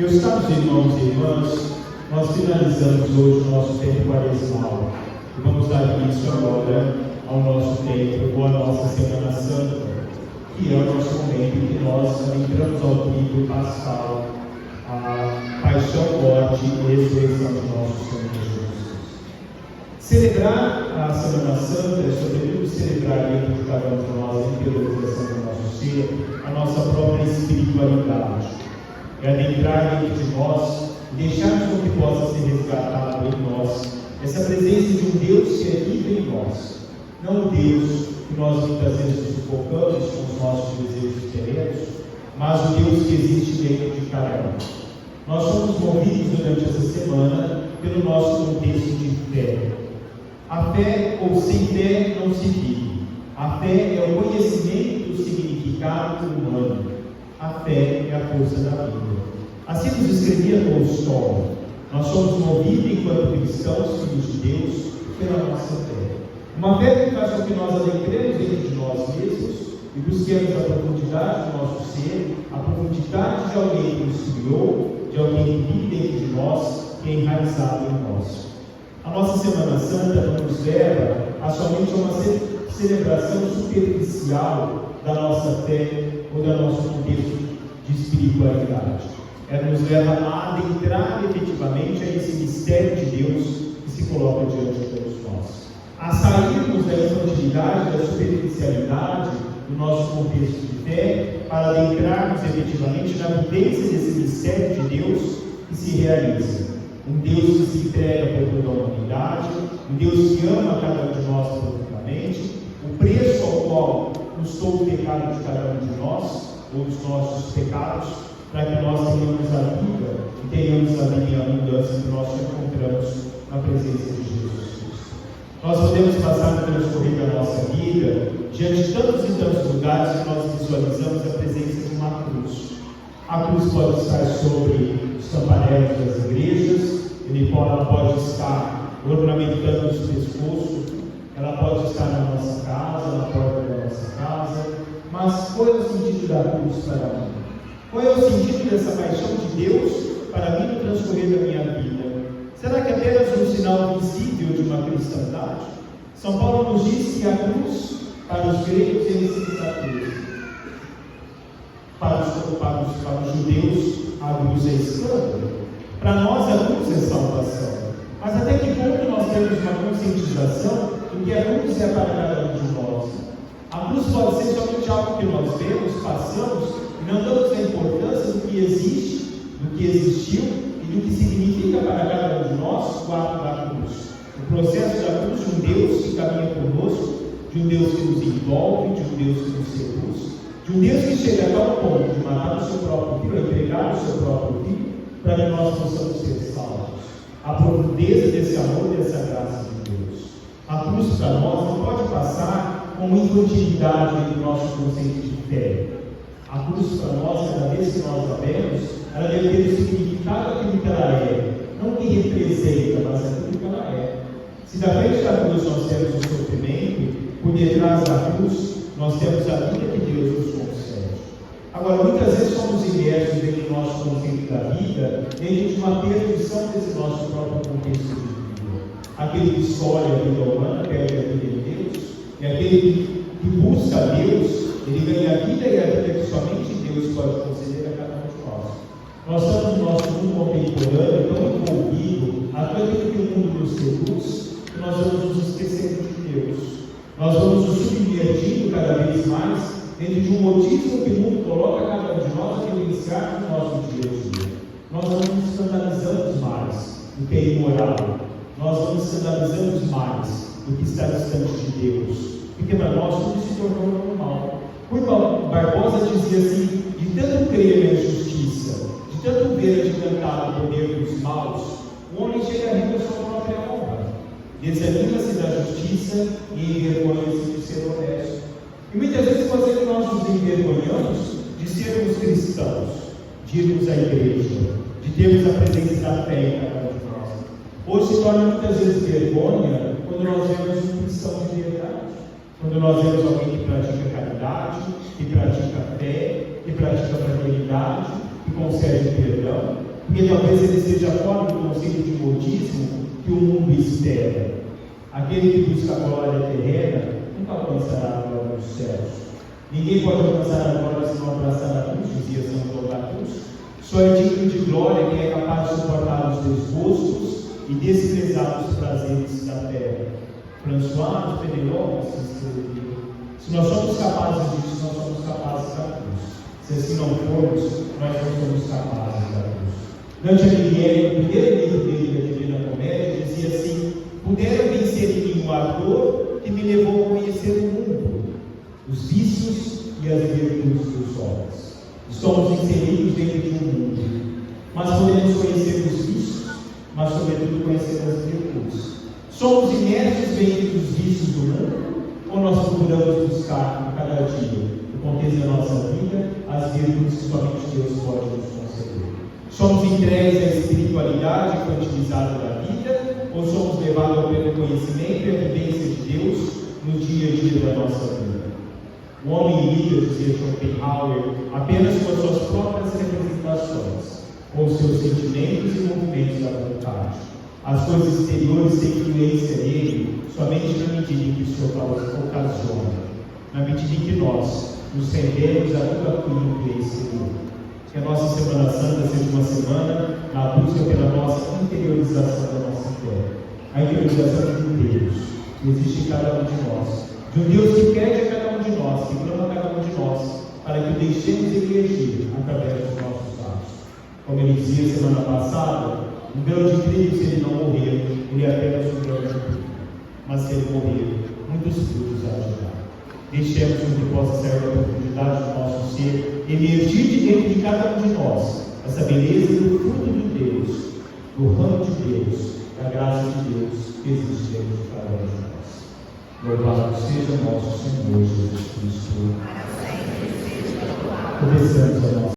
Meus caros irmãos e irmãs, nós finalizamos hoje o nosso tempo quaresmal e vamos dar início agora ao nosso tempo, ou à nossa Semana Santa, que é o nosso momento em que nós entramos ao trigo pascal, a paixão, morte e ressurreição de nosso Senhor Jesus. Celebrar a Semana Santa é sobretudo celebrar dentro de cada um de nós, em interiorização do nosso ser, a nossa própria espiritualidade. É adentrar dentro de nós e deixarmos com que possa ser resgatado em nós essa presença de um Deus que vive em nós. Não o Deus que nós muitas vezes sufocamos com os nossos desejos terrenos, mas o Deus que existe dentro de cada um. Nós somos movidos durante essa semana pelo nosso contexto de fé. A fé ou sem fé não se vive. A fé é o conhecimento do significado humano. A fé é a força da vida. Assim nos escrevia Tolstói: nós somos movidos enquanto cristãos, filhos de Deus, pela nossa fé. Uma fé que faz com que nós adentremos dentro de nós mesmos e busquemos a profundidade do nosso ser, a profundidade de alguém que nos criou, de alguém que vive dentro de nós, que é enraizado em nós. A nossa Semana Santa não nos leva a somente uma celebração superficial da nossa fé ou do nosso contexto de espiritualidade. Ela nos leva a adentrar efetivamente a esse mistério de Deus que se coloca diante de todos nós. A sairmos da infantilidade, da superficialidade do nosso contexto de fé, para adentrarmos efetivamente na vivência desse mistério de Deus que se realiza. Um Deus que se entrega por toda a humanidade, um Deus que ama cada um de nós profundamente, o preço ao qual custou o pecado de cada um de nós, ou os nossos pecados, para que nós tenhamos a vida e tenhamos a vida em abundância que nós encontramos na presença de Jesus Cristo. Nós podemos passar no transcorrer da nossa vida diante de tantos e tantos lugares que nós visualizamos a presença de uma cruz. A cruz pode estar sobre os campanelos das igrejas, ela pode estar ornamentando os pescoços, ela pode estar na nossa casa, na porta da nossa casa, mas qual é o sentido da cruz para mim? Qual é o sentido dessa paixão de Deus para mim no transcorrer da minha vida? Será que é apenas um sinal visível de uma cristandade? São Paulo nos diz que a cruz, para os gregos, eles se a cruz. Para os judeus, a cruz é escândalo. Para nós, a cruz é salvação. Mas até que ponto nós temos uma conscientização do que a cruz é para cada um de nós? A cruz pode ser somente algo que nós vemos, passamos, e não damos a importância do que existe, do que existiu e do que significa para cada um de nós o ato da cruz. O processo da cruz de um Deus que caminha conosco, de um Deus que nos envolve, de um Deus que nos seduz, de um Deus que chega a tal ponto de matar o seu próprio filho, entregar o seu próprio filho, para que nós possamos ser salvos. A profundeza desse amor e dessa graça de Deus. A cruz para nós não pode passar como infantilidade do nosso conceito de fé. A cruz para nós, cada vez que nós a vemos, ela deve ter o significado daquilo que ela é, não o que representa, mas aquilo que ela é. Se da frente da cruz nós temos o sofrimento, por detrás da cruz nós temos a vida que Deus nos concede. Agora, muitas vezes somos imersos dentro do nosso conceito da vida, dentro de uma perdição desse nosso próprio contexto de vida. Aquele que escolhe a vida humana, perde a vida de Deus, e aquele que busca a Deus, ele ganha a vida e a vida que somente Deus pode conceder a cada um de nós. Nós estamos no nosso mundo contemporâneo tão envolvido a tanto que o mundo nos seduz, que nós vamos nos esquecendo de Deus. Nós vamos nos submergindo cada vez mais dentro de um modismo que o mundo coloca cada um de nós a vivenciar no nosso dia a dia. Nós não nos escandalizamos mais do que é imoral. Nós não nos escandalizamos mais do que está distante de Deus. Porque para nós tudo se tornou normal. Rui Barbosa dizia assim: de tanto crer na justiça, de tanto ver adventado o poder dos maus, o homem chega a rir da sua própria honra. Desanima-se da justiça e envergonha-se de ser honesto. E muitas vezes pode ser que nós nos envergonhamos de sermos cristãos, de irmos à igreja, de termos a presença da fé em cada um de nós. Hoje se torna muitas vezes vergonha quando nós vemos um cristão de verdade, quando nós vemos alguém que pratica caridade, que pratica fé, que pratica fraternidade, que concede perdão, porque talvez ele seja fora do conceito de modismo que o mundo espera. Aquele que busca a glória terrena nunca alcançará a glória dos céus. Ninguém pode alcançar a glória se não abraçar a cruz, dizia São João da Cruz. Só é digno de glória quem é capaz de suportar os desgostos e desprezar os prazeres da terra. François Fenelon escreveu: se nós somos capazes disso, nós somos capazes da cruz. Se assim não formos, nós não somos capazes da cruz. Dante Alighieri, no primeiro livro dele, da Divina Comédia, dizia assim: pudera vencer em mim o ardor que me levou a conhecer o mundo, os vícios e as virtudes dos homens. Estamos inseridos dentro de um mundo, mas podemos conhecer os vícios, mas sobretudo conhecer as virtudes. Somos imersos dentro dos vícios do mundo, ou nós procuramos buscar a cada dia, no contexto da nossa vida, as virtudes que somente Deus pode nos conceder? Somos entregues à espiritualidade infantilizada da vida, ou somos levados ao pleno conhecimento e à vivência de Deus no dia a dia da nossa vida? O homem lida, dizia Schopenhauer, apenas com as suas próprias representações, com os seus sentimentos e movimentos da vontade. As coisas exteriores têm influência nele somente na medida em que isso ocasiona, na medida em que nós nos rendemos a tudo aquilo que é exterior. Que a nossa Semana Santa seja uma semana na busca pela nossa interiorização da nossa fé, a interiorização de um Deus que existe em cada um de nós, de um Deus que pede a cada um de nós, que clama a cada um de nós, para que deixemos Ele agir através dos nossos atos. Como ele dizia semana passada, um grão de trigo, se ele não morrer, ele é apenas um grão de trigo, mas se ele morrer, muitos frutos há de dar. Deixemos que possa ser a profundidade do nosso ser, emergir de dentro de cada um de nós essa beleza do fruto de Deus, do ramo de Deus, da graça de Deus que existe dentro de cada um de nós. Louvado seja nosso Senhor Jesus Cristo. Começamos a nossa